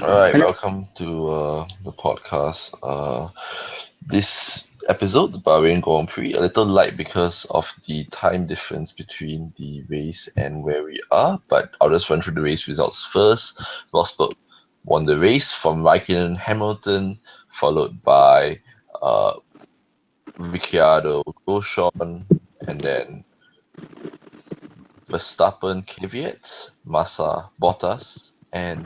All right, Hello. welcome to the podcast. This episode, the Bahrain Grand Prix, a little light because of the time difference between the race and where we are, but I'll just run through the race results first. Rosberg won the race from Raikkonen Hamilton, followed by uh, Ricciardo Grosjean, and then Verstappen Kvyat, Massa Bottas, and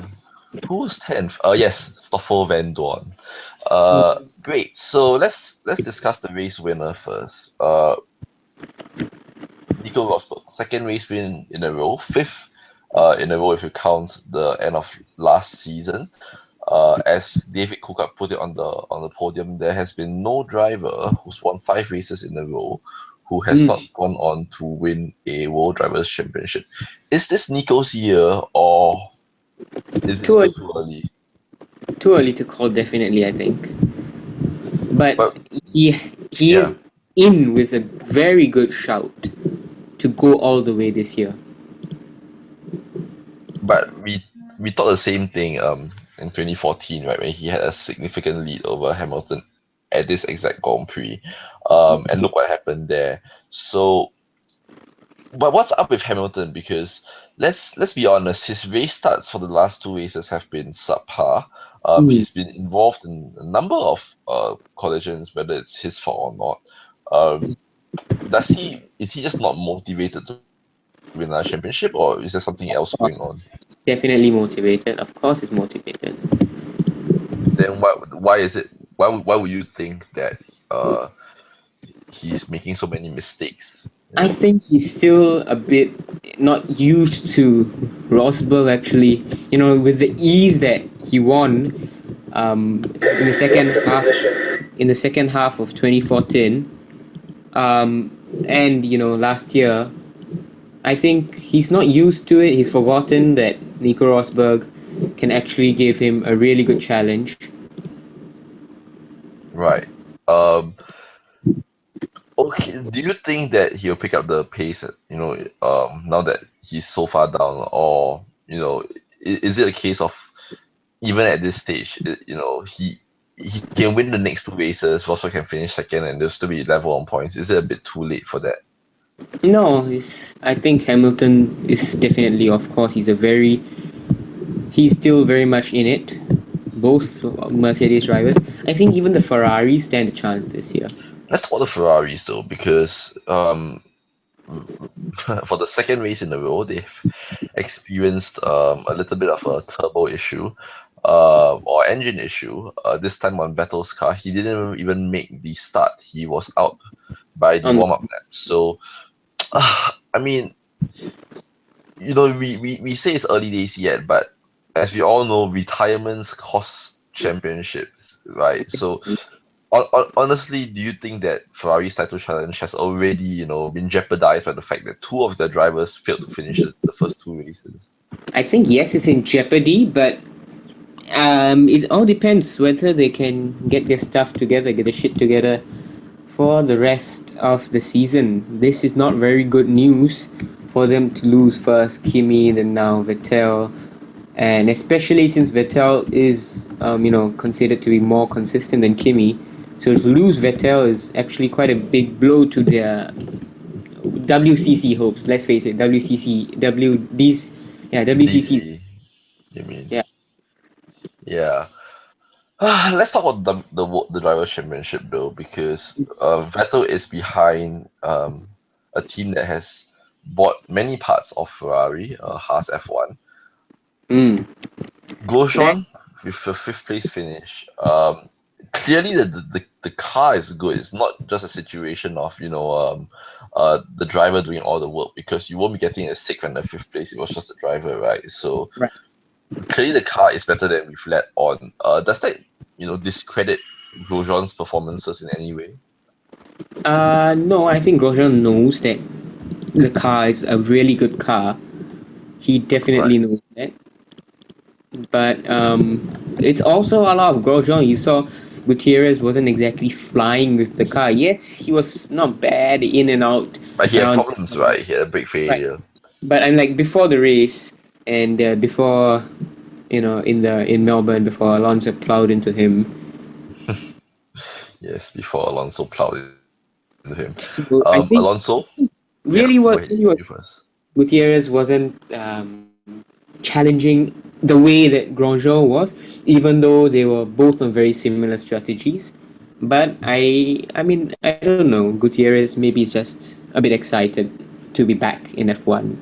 who was 10th? Yes, Stoffel Van Dorn. Great. So let's discuss the race winner first. Nico Rosberg, second race win in a row, fifth in a row if you count the end of last season. As David Coulthard put it on the podium, there has been no driver who's won 5 races in a row who has not Mm, gone on to win a World Drivers' Championship. Is this Nico's year, or is it too still early, too early? too early to call. Definitely, I think. But But he he yeah, is in with a very good shout to go all the way this year. but we thought the same thing in 2014, right, when he had a significant lead over Hamilton at this exact Grand Prix. And look what happened there. So but what's up with Hamilton? Because let's be honest, his race starts for the last 2 races have been subpar. Mm. He's been involved in a number of collisions, whether it's his fault or not. Um, does he is he just not motivated to win a championship, or is there something else going on? Of course, he's definitely motivated. Of course, he's motivated. Then why is it why would you think that uh he's making so many mistakes? You I know, think he's still a bit not used to Rosberg. Actually, with the ease that he won in the second half, of 2014, and last year. I think he's not used to it. He's forgotten that Nico Rosberg can actually give him a really good challenge. right? Um, Okay, do you think that he'll pick up the pace, now that he's so far down, or is it a case of even at this stage, he can win the next 2 races, Rosberg can finish second, and they'll still be level on points. Is it a bit too late for that? No, I think Hamilton is definitely, of course, he's still very much in it. Both Mercedes drivers. I think even the Ferrari stand a chance this year. Let's talk about the Ferraris though, because for the second race in a row, they've experienced a little bit of a turbo issue or engine issue. This time on Vettel's car, he didn't even make the start. He was out by the Um, warm up lap. So, I mean, we say it's early days yet, but as we all know, retirements cost championships, right? So, honestly, do you think that Ferrari's title challenge has already, been jeopardized by the fact that two of their drivers failed to finish the first 2 races? I think yes, it's in jeopardy, but it all depends whether they can get their stuff together, get their shit together for the rest of the season. This is not very good news for them to lose first Kimi, then now Vettel, and especially since Vettel is, considered to be more consistent than Kimi. So to lose Vettel is actually quite a big blow to their WCC hopes. Let's face it, WCC. DC, you mean? Yeah. Yeah. Let's talk about the drivers' championship though, because Vettel is behind a team that has bought many parts of Ferrari, Haas F1. Mm. That Grosjean with a fifth place finish. Clearly the car is good. It's not just a situation of the driver doing all the work, because you won't be getting a sixth and a fifth place. It was just the driver, right? So right. clearly the car is better than we've let on. Does that discredit Grosjean's performances in any way? No, I think Grosjean knows that the car is a really good car. He Right. definitely knows that. But it's also a lot of Grosjean. You saw Gutierrez wasn't exactly flying with the car. Yes, he was not bad in and out But he had around problems, the right? corners. He had a brake Right. failure. But I'm like before the race and before. in Melbourne before Alonso plowed into him. Yes, before Alonso plowed into him. So I Alonso, think yeah, go ahead. really You what really first. what Gutierrez wasn't challenging the way that Grosjean was, even though they were both on very similar strategies. But I mean, I don't know. Gutierrez maybe is just a bit excited to be back in F1.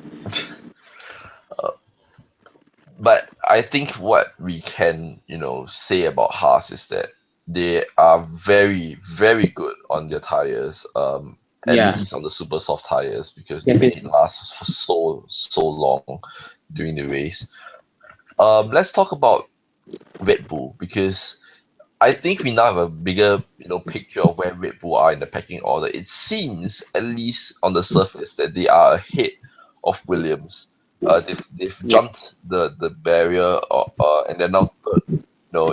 But I think what we can, say about Haas is that they are very, very good on their tires. At Yeah, least on the super soft tires because they make it definitely. last for so long during the race. Let's talk about Red Bull because I think we now have a bigger, picture of where Red Bull are in the pecking order. It seems, at least on the surface, that they are ahead of Williams. They've Yeah, jumped the barrier, and they're now third,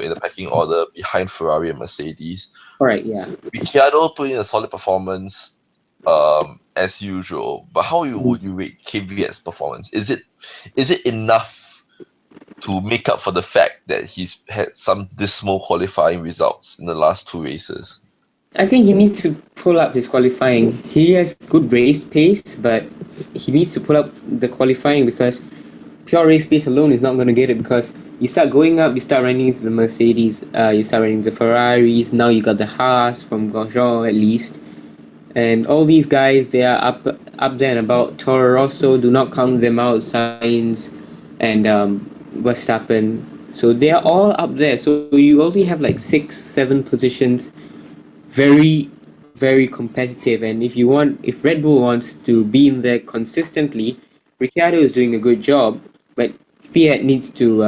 in the pecking order behind Ferrari and Mercedes. all right. Yeah. Ricciardo put in a solid performance, as usual. But how would you rate Kvyat's performance? Is it enough to make up for the fact that he's had some dismal qualifying results in the last two races? I think he needs to pull up his qualifying. He has good race pace, but he needs to pull up the qualifying because pure race pace alone is not going to get it because you start going up, you start running into the Mercedes, you start running into the Ferraris, now you got the Haas from Grosjean at least. And all these guys, they are up there and about. Toro Rosso, do not count them out, Sainz and Verstappen. So they are all up there. So you only have like 6, 7 positions very very competitive, and if Red Bull wants to be in there consistently, Ricciardo is doing a good job, but Fiat needs to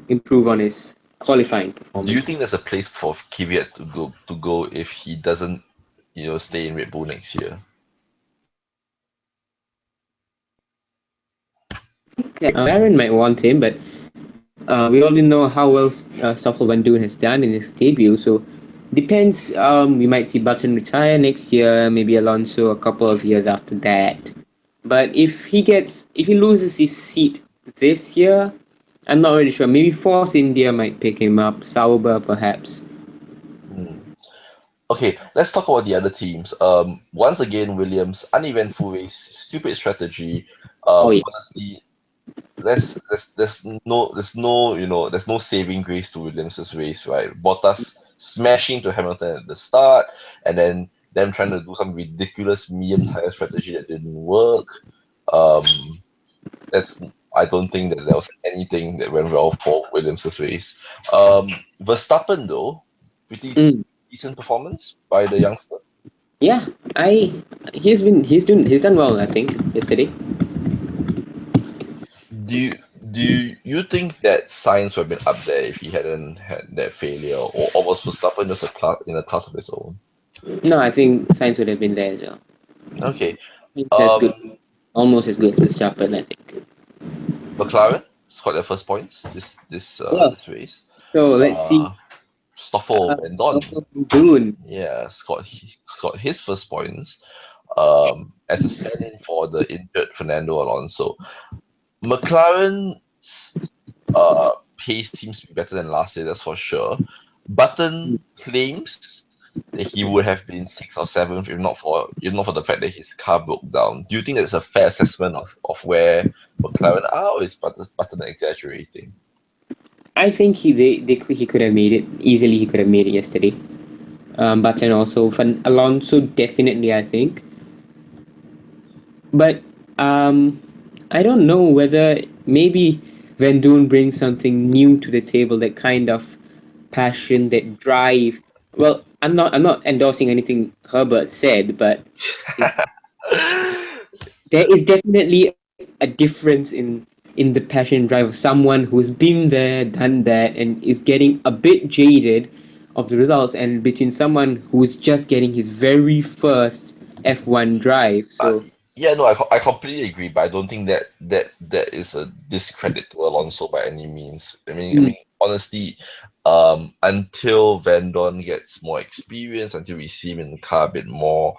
improve on his qualifying Do you performance. think there's a place for Kvyat to go if he doesn't, stay in Red Bull next year? Aaron might want him, but we already know how well Stoffel Van Doon has done in his debut, so depends. We might see Button retire next year, maybe Alonso a couple of years after that. But if he loses his seat this year, I'm not really sure. Maybe Force India might pick him up. Sauber perhaps. Hmm. Okay, let's talk about the other teams. Once again, Williams, uneventful race, stupid strategy. Oh yeah. Honestly, there's no saving grace to Williams's race, right? Bottas smashing to Hamilton at the start, and then them trying to do some ridiculous medium tire strategy that didn't work. Um, that's I don't think that there was anything that went well for Williams's race. Verstappen though, pretty Mm. decent performance by the youngster. Yeah, I he's done well. I think yesterday. Do you, do you think that science would have been up there if he hadn't had that failure, or was Verstappen just a class in a class of his own? No, I think Science would have been there as well. Okay. That's good, Um, almost as good as Verstappen, I think. McLaren scored their first points Well, this race. so let's see. Uh, Stoffel Van Don, Stoffel Doon. yeah, scored his first points. As a stand-in for the injured Fernando Alonso. McLaren's pace seems to be better than last year, that's for sure. Button claims that he would have been sixth or seventh if not for the fact that his car broke down. Do you think that's a fair assessment of where McLaren are, or is Button exaggerating? I think he could have made it easily. He could have made it yesterday. Button also, Alonso definitely. I think, but um, I don't know whether maybe Van Doon brings something new to the table. That kind of passion, that drive. Well, I'm not endorsing anything Herbert said, but there is definitely a difference in the passion and drive of someone who's been there, done that, and is getting a bit jaded of the results, and between someone who's just getting his very first F1 drive. Uh, So yeah, no, I completely agree, but I don't think that is a discredit to Alonso by any means. I mean, honestly, until Van Dorn gets more experience, until we see him in the car a bit more,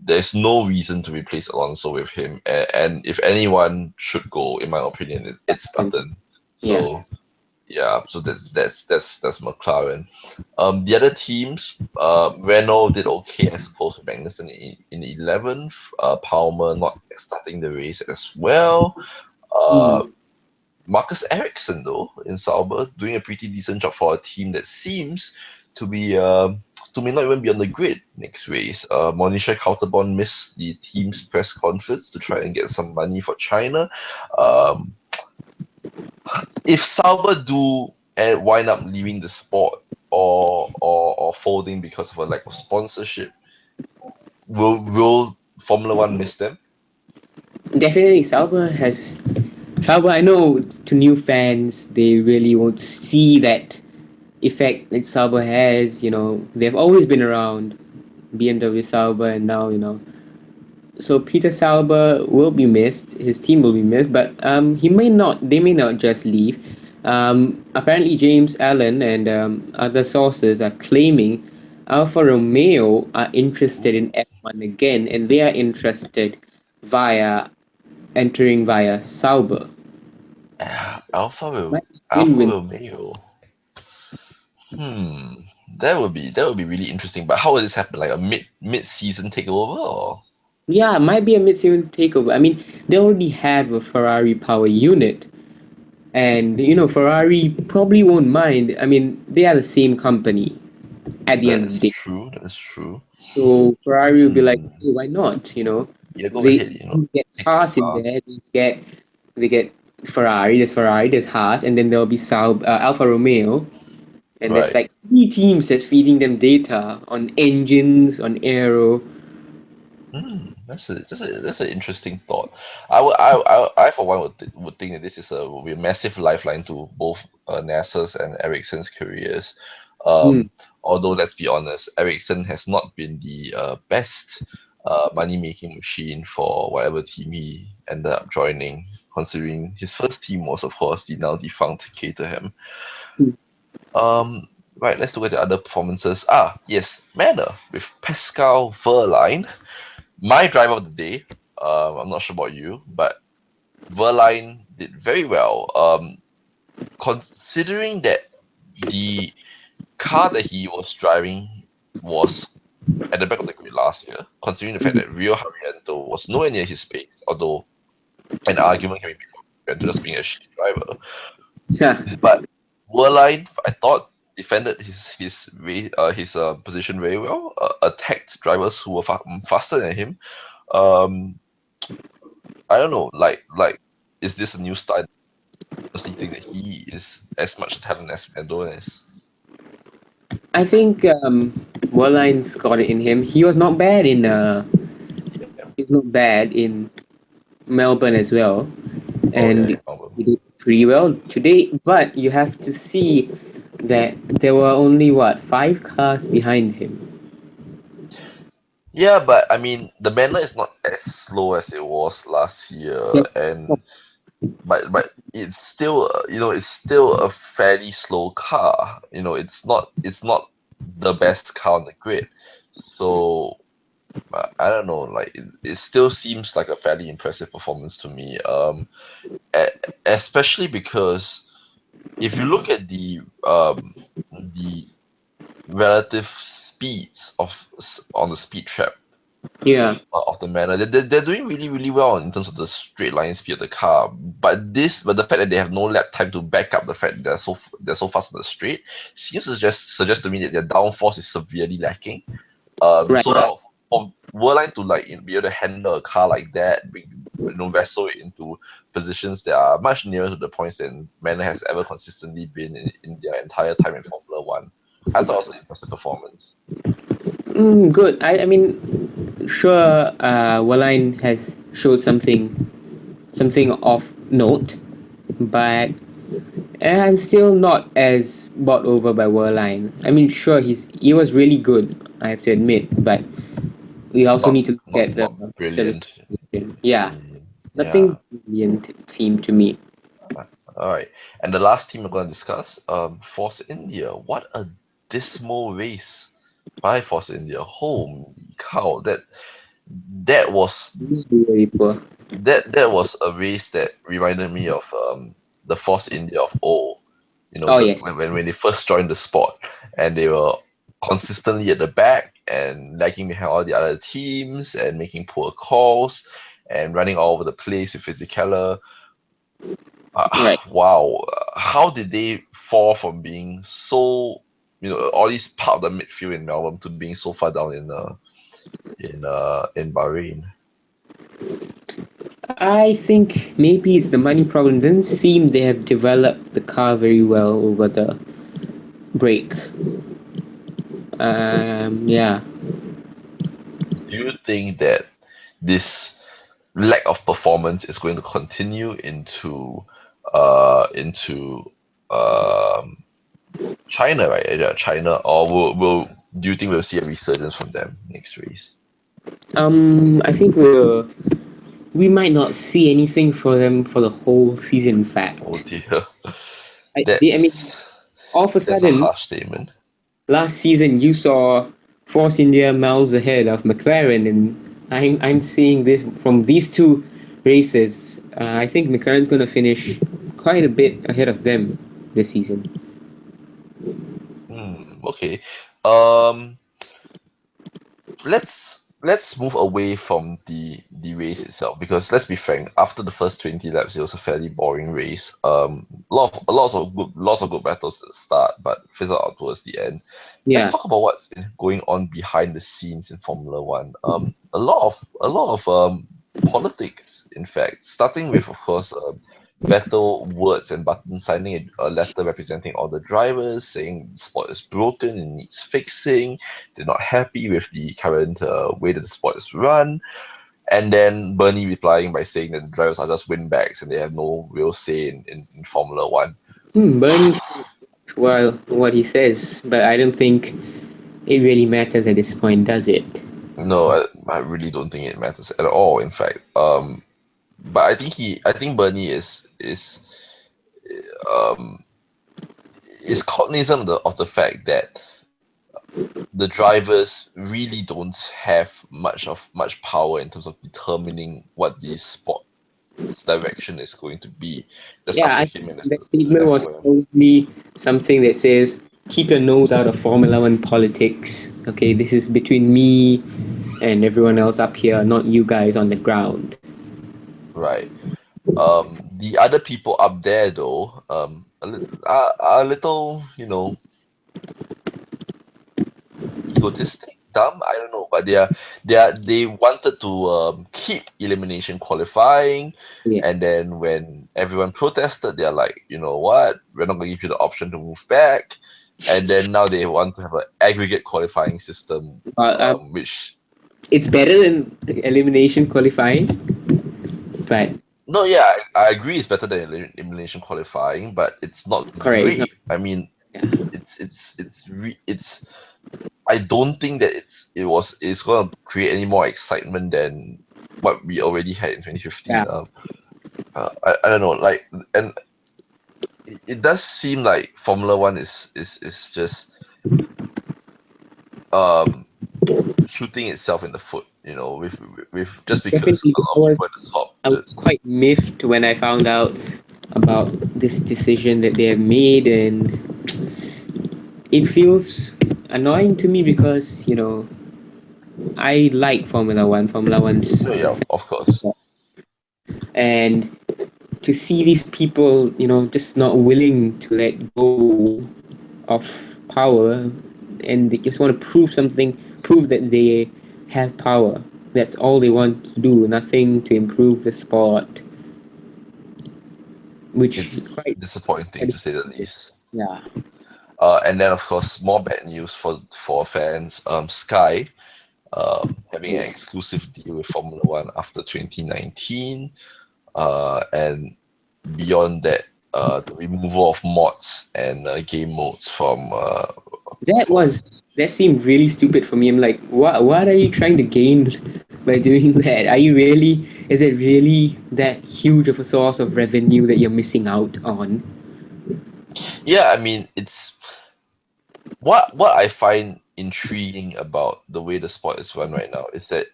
there's no reason to replace Alonso with him. And if anyone should go, in my opinion, it's Button. Yeah. So yeah, so that's McLaren. The other teams, Renault did okay, I suppose, with Magnussen in 11th. Palmer not starting the race as well. Uh, Mm. Marcus Ericsson, though, in Sauber, doing a pretty decent job for a team that seems to be to may not even be on the grid next race. Monisha Kauterbon missed the team's press conference to try and get some money for China. Um, if Sauber do and wind up leaving the sport or folding because of a lack of sponsorship, will Formula One miss them? Definitely, Sauber. I know to new fans, they really won't see that effect that Sauber has. They've always been around, BMW Sauber, and now So Peter Sauber will be missed. His team will be missed, but he may not. They may not just leave. Apparently, James Allen and other sources are claiming Alfa Romeo are interested in F1 again, and they are interested via entering via Sauber. Alpha Might will Alpha win-win. Romeo. Hmm, that would be really interesting. But how will this happen? Like a mid season takeover, or Yeah, might be a mid-season takeover. I mean, they already have a Ferrari power unit, and Ferrari probably won't mind. I mean, they are the same company at the end of that's the day. true. That's true. So Ferrari will be like, Hmm. hey, why not? Yeah, go They ahead. get Take the Haas in car. there. They get Ferrari. There's Haas, and then there'll be Alfa Romeo, and there's Right. like three teams that's feeding them data on engines, on aero. That's an interesting thought. I for one would think that this will be a massive lifeline to both NASA's and Ericsson's careers. Hmm. Although let's be honest, Ericsson has not been the best money making machine for whatever team he ended up joining. Considering his first team was, of course, the now defunct Caterham. Um, right, let's look at the other performances. Yes, Manor with Pascal Verline, my driver of the day. I'm not sure about you, but Verline did very well. Considering that the car that he was driving was at the back of the grid last year, considering the fact that Rio Haryanto was nowhere near his pace, although an argument can be made for Haryanto just being a shit driver. Yeah, But Verline, I thought, defended his position very well, attacked drivers who were faster than him. Um, I don't know, like, is this a new style? Honestly, think that he is as much talent as Mando is. I think Werline's got it in him. He was not bad in Yeah. he's not bad in Melbourne as well, Oh yeah, and yeah. Album. he did pretty well today. But you have to see that there were only what 5 cars behind him. Yeah, but I mean, the Manor is not as slow as it was last year, Yeah. and but it's still it's still a fairly slow car. It's not the best car on the grid. So I don't know, like it still seems like a fairly impressive performance to me. Especially because if you look at the relative speeds on the speed trap Yeah. of the Manor, they're doing really really well in terms of the straight line speed of the car. But the fact that they have no lap time to back up the fact that they're so fast on the straight seems to just suggest to me that their downforce is severely lacking. Right. So for Worldline to like be able to handle a car like that, wrestle it into positions that are much nearer to the points than Manor has ever consistently been in their entire time in Formula One. I thought it was an impressive performance. Good. I mean, sure. Werline has showed something of note, but I'm still not as bought over by Werline. I mean, sure, he was really good. I have to admit, but we also Not need to look not at the not rest of the brilliant. situation. Yeah, Yeah. nothing brilliant it seemed to me. All right. And the last team we're going to discuss, Force India. What a dismal race by Force India. Holy cow! That was He's very poor. that was a race that reminded me of the Force India of old. You know, Oh the yes, when they first joined the sport, and they were consistently at the back and lagging behind all the other teams and making poor calls and running all over the place with physicality. right. Wow, how did they fall from being so, all these part of the midfield in Melbourne to being so far down in Bahrain? I think maybe it's the money problem. Doesn't seem they have developed the car very well over the break. Yeah. Do you think that this lack of performance is going to continue into um, China, right? Yeah, China, or will do you think we'll see a resurgence from them next race? I think we might not see anything for them for the whole season. In Oh fact, dear, I mean, that's all of a that's a sudden, harsh statement. last season you saw Force India miles ahead of McLaren, and I'm seeing this from these two races. I think McLaren's going to finish quite a bit ahead of them this season. Okay. Um, let's move away from the race itself, because let's be frank, after the first 20 laps it was a fairly boring race. Lots of good battles at the start, but fizzled out towards the end. Let's Yeah, talk about what's been going on behind the scenes in Formula One. A lot of politics, in fact, starting with, of course, Vettel words and Button signing a letter representing all the drivers, saying the sport is broken and needs fixing. They're not happy with the current way that the sport is run. And then Bernie replying by saying that the drivers are just windbags and they have no real say in Formula One. Bernie, well, what he says, but I don't think it really matters at this point, does it? No, I really don't think it matters at all. In fact, but I think Bernie um, is cognizant of the fact that the drivers really don't have much power in terms of determining what the sport's direction is going to be. That's up Yeah, to I him think and that's that to the statement was FOM. probably something that says, keep your nose out of Formula One politics. Okay, this is between me and everyone else up here, not you guys on the ground. Right. The other people up there, though, are a little, egotistic, dumb. I don't know, but they wanted to keep elimination qualifying, Yeah. and then when everyone protested, they're like, you know what, we're not going to give you the option to move back, and then now they want to have an aggregate qualifying system, Uh, which it's better than elimination qualifying, but no, yeah, I agree it's better than elimination qualifying, but it's not correct. It's not, great. I mean, yeah, it's I don't think that it's gonna create any more excitement than what we already had in 2015. yeah, I don't know, like, and it does seem like Formula One is just um shooting itself in the foot, with just because definitely. a lot of people at the top. I was quite miffed when I found out about this decision that they have made, and it feels annoying to me because I like Formula One. Formula One's No, yeah, of course. and to see these people, just not willing to let go of power, and they just want to prove that they have power. That's all they want to do, nothing to improve the sport, which is It's quite disappointing to say the satisfying. least. Yeah. And then, of course, more bad news for fans. Sky having an Yes. exclusive deal with Formula One after 2019, and beyond that, the removal of mods and game modes from That seemed really stupid for me. I'm like, what are you trying to gain by doing that? Are you really is it really that huge of a source of revenue that you're missing out on? yeah. I mean, it's what I find intriguing about the way the sport is run right now is that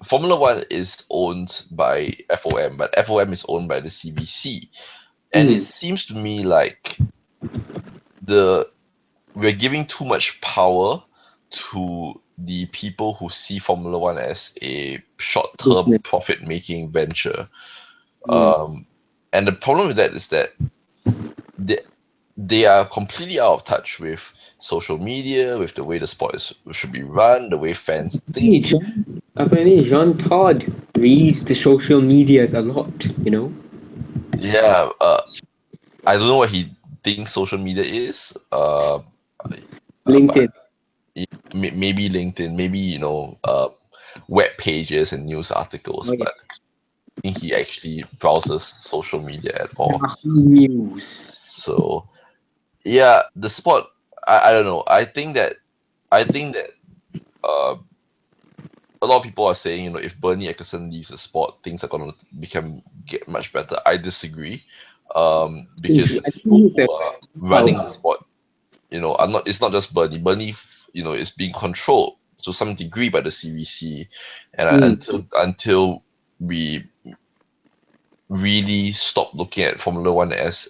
Formula One is owned by FOM, but FOM is owned by the CBC, and it Mm. seems to me like the we're giving too much power to the people who see Formula One as a short-term Business. profit-making venture. Mm. And the problem with that is that they, they are completely out of touch with social media, with the way the sport should be run, the way fans Hey, think. Jean Todd reads the social medias a lot, you know? Yeah, I don't know what he thinks social media is. But LinkedIn. maybe LinkedIn, maybe web pages and news articles. Oh, yeah. But I think he actually browses social media at all. Yahoo News. So yeah, the sport. I don't know. I think that uh, a lot of people are saying, if Bernie Ecclestone leaves the sport, things are gonna get much better. I disagree, because I the think people he's who a are running the power. sport, are not. It's not just Bernie. Bernie, is being controlled to some degree by the CVC, and Mm. until we really stop looking at Formula One as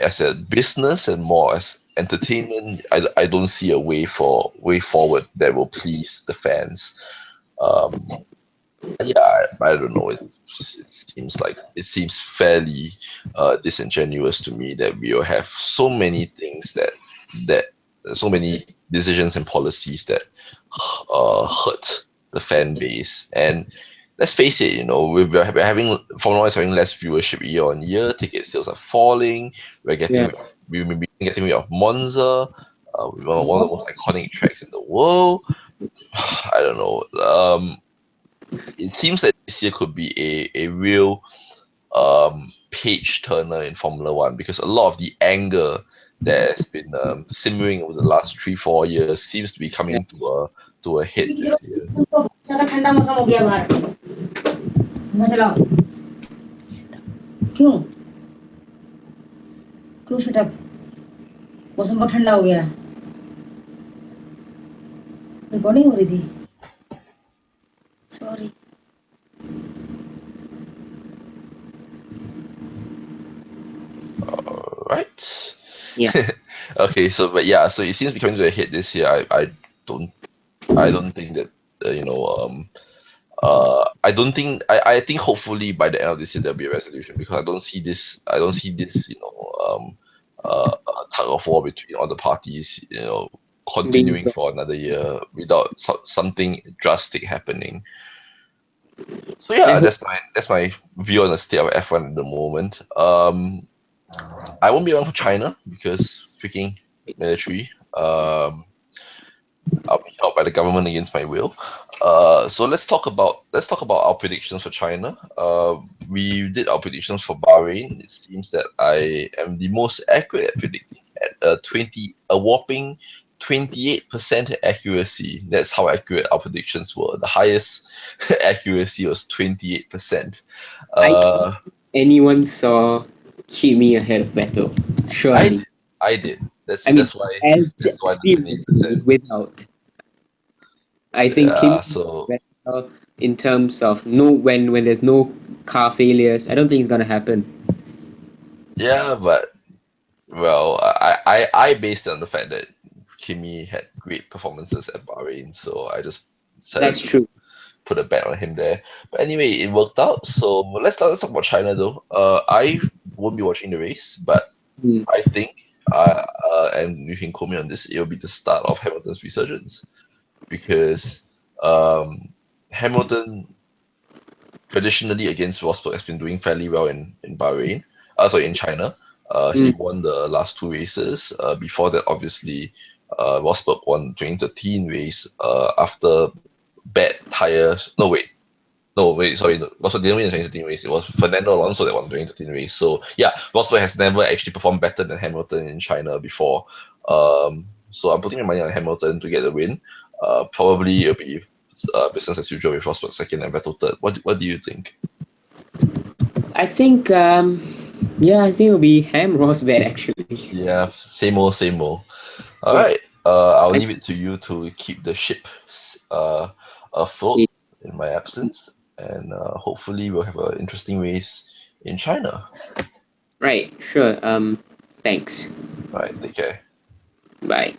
as a business and more as entertainment, I don't see a way forward that will please the fans. Um, yeah, I don't know. It seems fairly disingenuous to me that we will have so many things that so many decisions and policies that hurt the fan base. And let's face it, we're having Formula One is having less viewership year on year. Ticket sales are falling. We're getting Yeah. rid of, we will be getting rid of Monza, one of the most iconic tracks in the world. I don't know. It seems that this year could be a real page turner in Formula One, because a lot of the anger that has been simmering over the last 3-4 years seems to be Yeah. coming to a head this year. ठंडा मौसम हो गया बाहर मैं चलाओ क्यों क्यों shut up मौसम बहुत ठंडा हो गया रिकॉर्डिंग हो रही थी sorry Right? Yeah. Okay, so but yeah, so it seems to be coming to a head this year. Don't I don't think that I don't think I think hopefully by the end of this year there'll be a resolution, because I don't see this tug of war between all the parties Being continuing for another year without something drastic happening. So I yeah, hope that's my view on the state of F1 at the moment. I won't be around for China because freaking military. I'll be held by the government against my will. So let's talk about our predictions for China. We did our predictions for Bahrain. It seems that I am the most accurate at predicting at a whopping 28% accuracy. That's how accurate our predictions were. The highest accuracy was 28%. I Uh, anyone saw Kimi ahead of Vettel. I Surely. did. I did. I That's mean, that's why as that's why the seriously 28%. without. I think Kimi Yeah. So Vettel in terms of no when there's no car failures, I don't think it's gonna happen. yeah, but well, I based it on the fact that Kimi had great performances at Bahrain, so I just decided That's to true. put a bet on him there. But anyway, it worked out. So let's talk about China though. I won't be watching the race, but Mm. I think and you can quote me on this, it'll be the start of Hamilton's resurgence, because Hamilton traditionally against Rosberg has been doing fairly well in Bahrain. Sorry, in China. He Mm. won the last two races. Before that, obviously, Rosberg won 2013 race after bad tires. No, wait. No, wait, sorry. Rosberg didn't win the 2013 race. It was Fernando Alonso that won the 2013 race. So, yeah, Rosberg has never actually performed better than Hamilton in China before. So, I'm putting my money on Hamilton to get the win. Probably it'll be business as usual with Rosberg second and Vettel third. What do you think? I think yeah, I think it'll be Ham Rosberg actually. Yeah, same old, same old. All Yeah. right. I'll I leave it to you to keep the ship afloat in my absence, and hopefully we'll have an interesting race in China. Right, sure. Thanks. All right. Take care. Bye.